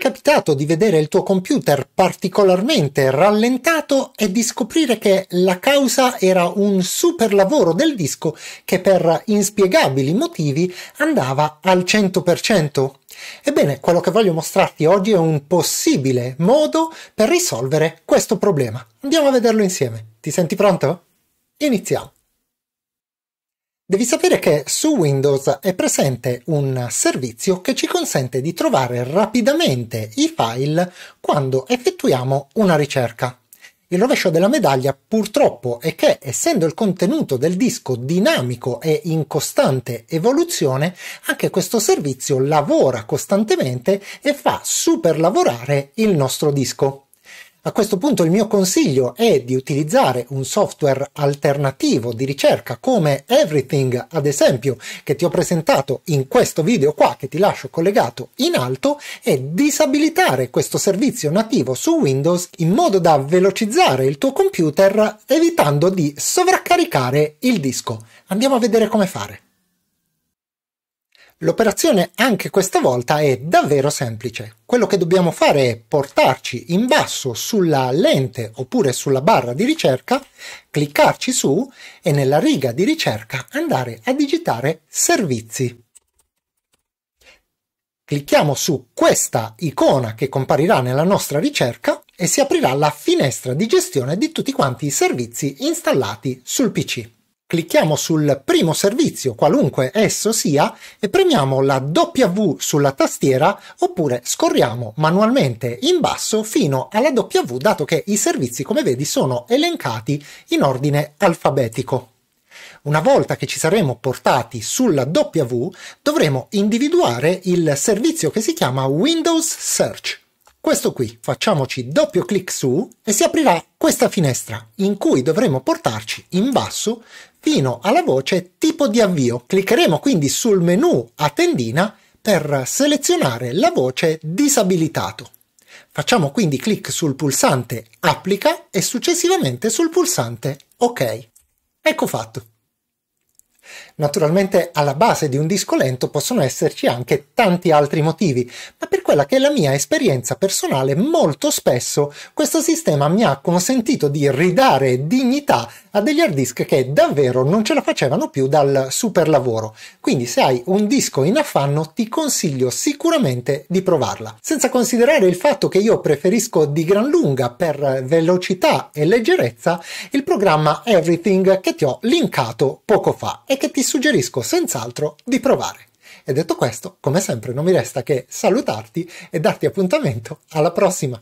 capitato di vedere il tuo computer particolarmente rallentato e di scoprire che la causa era un super lavoro del disco che per inspiegabili motivi andava al 100%? Ebbene, quello che voglio mostrarti oggi è un possibile modo per risolvere questo problema. Andiamo a vederlo insieme. Ti senti pronto? Iniziamo. Devi sapere che su Windows è presente un servizio che ci consente di trovare rapidamente i file quando effettuiamo una ricerca. Il rovescio della medaglia purtroppo è che, essendo il contenuto del disco dinamico e in costante evoluzione, anche questo servizio lavora costantemente e fa super lavorare il nostro disco. A questo punto il mio consiglio è di utilizzare un software alternativo di ricerca come Everything, ad esempio, che ti ho presentato in questo video qua, che ti lascio collegato in alto, e disabilitare questo servizio nativo su Windows in modo da velocizzare il tuo computer evitando di sovraccaricare il disco. Andiamo a vedere come fare. L'operazione anche questa volta è davvero semplice. Quello che dobbiamo fare è portarci in basso sulla lente oppure sulla barra di ricerca, cliccarci su e nella riga di ricerca andare a digitare servizi. Clicchiamo su questa icona che comparirà nella nostra ricerca e si aprirà la finestra di gestione di tutti quanti i servizi installati sul PC. Clicchiamo sul primo servizio, qualunque esso sia, e premiamo la W sulla tastiera oppure scorriamo manualmente in basso fino alla W, dato che i servizi, come vedi, sono elencati in ordine alfabetico. Una volta che ci saremo portati sulla W, dovremo individuare il servizio che si chiama Windows Search. Questo qui, facciamoci doppio clic su e si aprirà questa finestra in cui dovremo portarci in basso fino alla voce tipo di avvio. Cliccheremo quindi sul menu a tendina per selezionare la voce disabilitato. Facciamo quindi clic sul pulsante applica e successivamente sul pulsante ok. Ecco fatto. Naturalmente alla base di un disco lento possono esserci anche tanti altri motivi, ma per quella che è la mia esperienza personale molto spesso questo sistema mi ha consentito di ridare dignità a degli hard disk che davvero non ce la facevano più dal super lavoro. Quindi se hai un disco in affanno ti consiglio sicuramente di provarla. Senza considerare il fatto che io preferisco di gran lunga per velocità e leggerezza il programma Everything che ti ho linkato poco fa e che ti suggerisco senz'altro di provare. E detto questo, come sempre non mi resta che salutarti e darti appuntamento alla prossima!